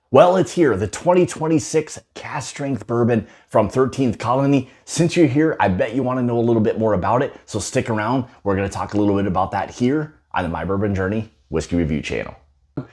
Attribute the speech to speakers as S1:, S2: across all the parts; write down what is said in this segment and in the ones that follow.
S1: Well, it's here, the 2026 Cask Strength Bourbon from 13th Colony. Since you're here, I bet you want to know a little bit more about it, so stick around. We're going to talk a little bit about that here on the My Bourbon Journey Whiskey Review channel.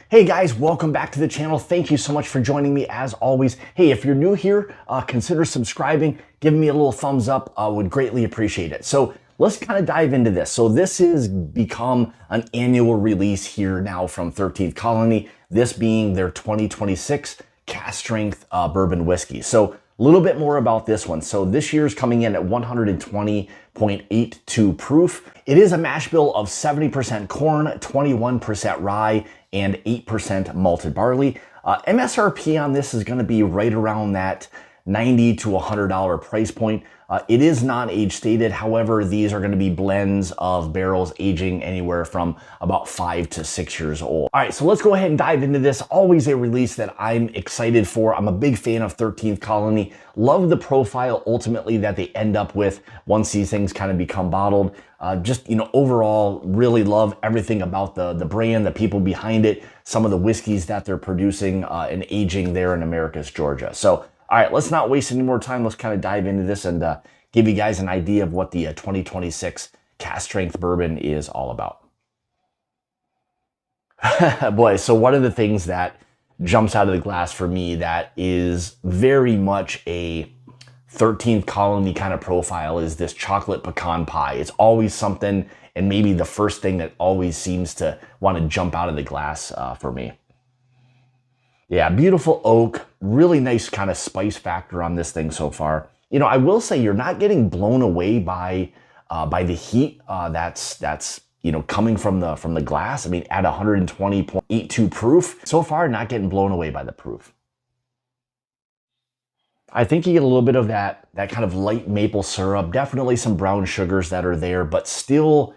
S1: Hey guys, welcome back to the channel. Thank you so much for joining me as always. Hey, if you're new here, consider subscribing, giving me a little thumbs up. I would greatly appreciate it. So let's kind of dive into this. So this has become an annual release here now from 13th Colony, this being their 2026 Cask Strength Bourbon Whiskey. So a little bit more about this one. So this year's coming in at 120.82 proof. It is a mash bill of 70% corn, 21% rye, and 8% malted barley. MSRP on this is going to be right around that $90 to $100 price point. It is non-age stated. However, these are going to be blends of barrels aging anywhere from about 5 to 6 years old. All right, so let's go ahead and dive into this. Always a release that I'm excited for. I'm a big fan of 13th Colony. Love the profile ultimately that they end up with once these things kind of become bottled. Just, you know, overall, really love everything about the brand, the people behind it, some of the whiskeys that they're producing and aging there in Americus, Georgia. So, all right, let's not waste any more time. Let's kind of dive into this and give you guys an idea of what the 2026 Cask Strength Bourbon is all about. Boy, so one of the things that jumps out of the glass for me that is very much a 13th Colony kind of profile is this chocolate pecan pie. It's always something, and maybe the first thing that always seems to want to jump out of the glass for me. Yeah, beautiful oak, really nice kind of spice factor on this thing so far. You know, I will say you're not getting blown away by the heat that's you know coming from the glass. I mean, at 120.82 proof, so far not getting blown away by the proof. I think you get a little bit of that kind of light maple syrup, definitely some brown sugars that are there, but still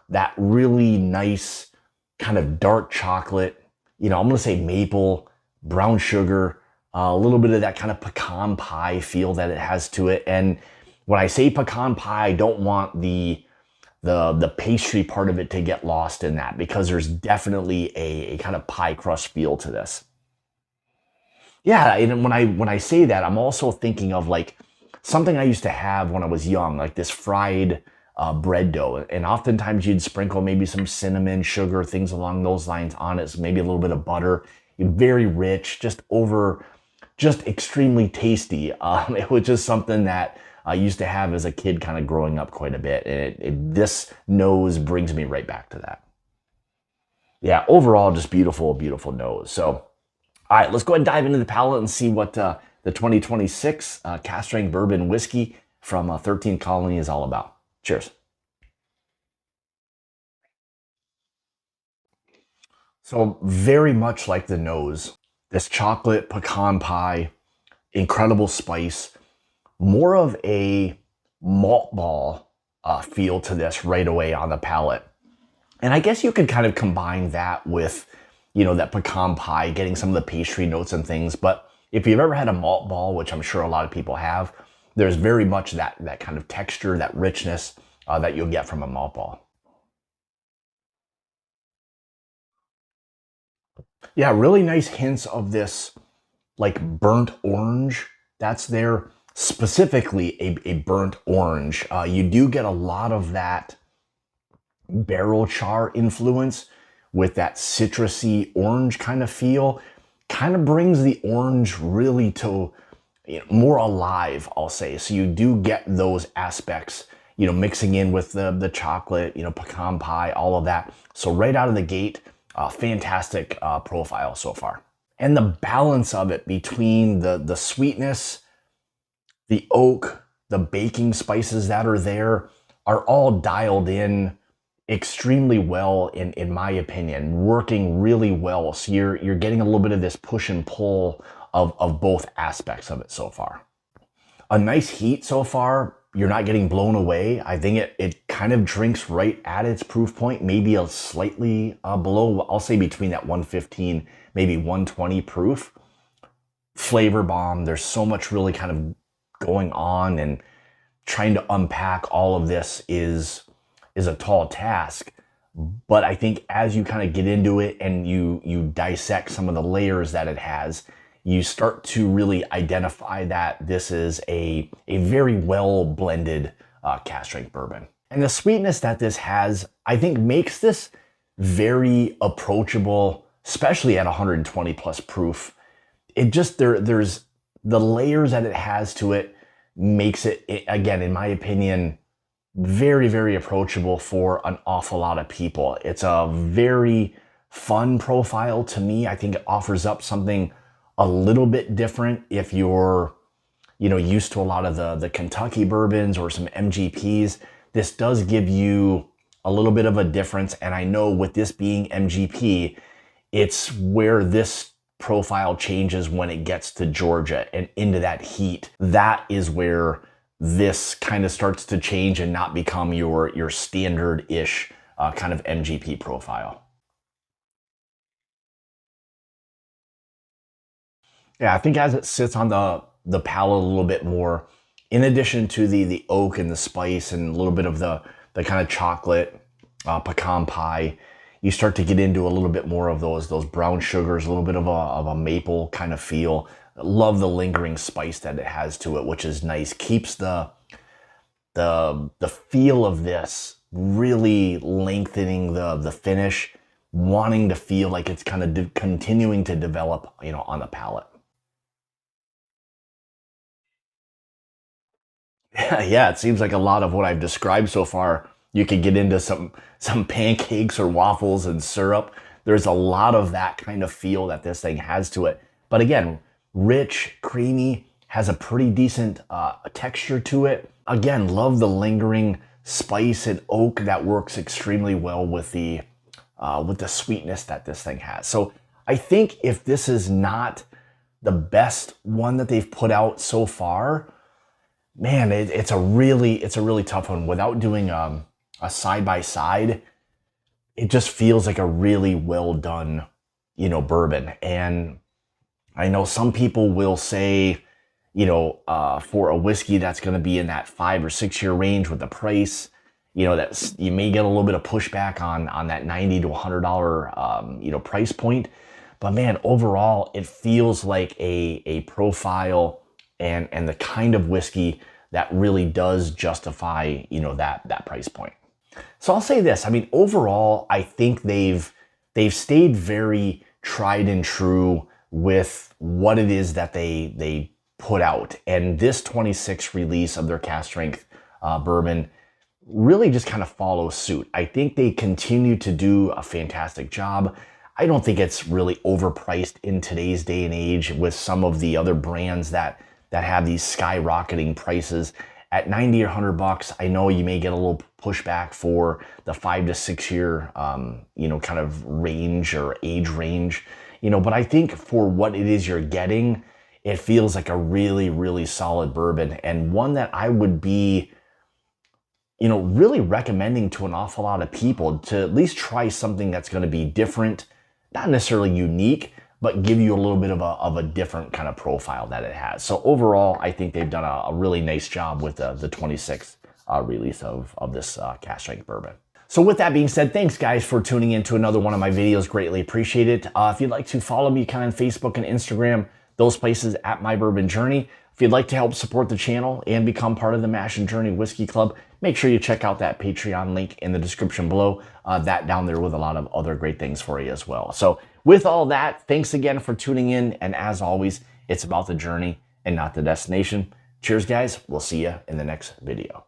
S1: that really nice kind of dark chocolate. You know, I'm gonna say maple, brown sugar, a little bit of that kind of pecan pie feel that it has to it. And when I say pecan pie, I don't want the pastry part of it to get lost in that, because there's definitely a kind of pie crust feel to this. Yeah, and when I say that, I'm also thinking of like something I used to have when I was young, like this fried bread dough. And oftentimes you'd sprinkle maybe some cinnamon, sugar, things along those lines on it. So maybe a little bit of butter. Very rich, just extremely tasty. It was just something that I used to have as a kid kind of growing up quite a bit. And this nose brings me right back to that. Yeah, overall, just beautiful, beautiful nose. So, all right, let's go ahead and dive into the palate and see what the 2026 Cask Strength Bourbon Whiskey from 13th Colony is all about. Cheers. So very much like the nose, this chocolate pecan pie, incredible spice, more of a malt ball feel to this right away on the palate. And I guess you could kind of combine that with, you know, that pecan pie, getting some of the pastry notes and things. But if you've ever had a malt ball, which I'm sure a lot of people have, there's very much that kind of texture, that richness that you'll get from a malt ball. Yeah, really nice hints of this like burnt orange that's there, specifically a burnt orange. You do get a lot of that barrel char influence with that citrusy orange kind of feel. Kind of brings the orange really to, you know, more alive, I'll say. So you do get those aspects, you know, mixing in with the chocolate, you know, pecan pie, all of that. So right out of the gate, fantastic profile so far. And the balance of it between the sweetness, the oak, the baking spices that are there are all dialed in extremely well, in my opinion, working really well. So you're getting a little bit of this push and pull of both aspects of it so far. A nice heat so far. You're not getting blown away. I think it kind of drinks right at its proof point, maybe a slightly below, I'll say between that 115, maybe 120 proof. Flavor bomb. There's so much really kind of going on, and trying to unpack all of this is a tall task. But I think as you kind of get into it and you dissect some of the layers that it has, you start to really identify that this is a very well blended cask strength bourbon. And the sweetness that this has, I think, makes this very approachable, especially at 120 plus proof. It just, there's the layers that it has to it makes it, again, in my opinion, very, very approachable for an awful lot of people. It's a very fun profile to me. I think it offers up something a little bit different if you're, used to a lot of the Kentucky bourbons or some MGPs. This does give you a little bit of a difference. And I know with this being MGP, it's where this profile changes when it gets to Georgia and into that heat. That is where this kind of starts to change and not become your standard-ish kind of MGP profile. Yeah, I think as it sits on the palate a little bit more, in addition to the oak and the spice and a little bit of the kind of chocolate pecan pie, you start to get into a little bit more of those brown sugars, a little bit of a maple kind of feel. Love the lingering spice that it has to it, which is nice. Keeps the feel of this really lengthening the finish, wanting to feel like it's kind of continuing to develop, on the palate. Yeah, it seems like a lot of what I've described so far, you could get into some pancakes or waffles and syrup. There's a lot of that kind of feel that this thing has to it. But again, rich, creamy, has a pretty decent texture to it. Again, love the lingering spice and oak that works extremely well with the sweetness that this thing has. So I think if this is not the best one that they've put out so far, man, it's a really tough one. Without doing a side-by-side, it just feels like a really well done, bourbon. And I know some people will say, for a whiskey that's going to be in that 5 or 6 year range with the price, that's, you may get a little bit of pushback on that $90 to $100, price point. But man, overall, it feels like a profile and the kind of whiskey that really does justify, that price point. So I'll say this, I mean, overall, I think they've stayed very tried and true with what it is that they put out. And this 26th release of their cask strength bourbon really just kind of follows suit. I think they continue to do a fantastic job. I don't think it's really overpriced in today's day and age with some of the other brands that have these skyrocketing prices. At 90 or 100 bucks, I know you may get a little pushback for the 5 to 6 year, kind of range or age range, but I think for what it is you're getting, it feels like a really, really solid bourbon, and one that I would be, really recommending to an awful lot of people to at least try something that's going to be different, not necessarily unique, but give you a little bit of a different kind of profile that it has. So overall, I think they've done a really nice job with the 26th release of this cask strength bourbon. So with that being said, thanks guys for tuning in to another one of my videos. Greatly appreciate it. If you'd like to follow me kind of on Facebook and Instagram, those places at My Bourbon Journey. If you'd like to help support the channel and become part of the Mash and Journey Whiskey Club, make sure you check out that Patreon link in the description below. That down there with a lot of other great things for you as well. So with all that, thanks again for tuning in. And as always, it's about the journey and not the destination. Cheers, guys. We'll see you in the next video.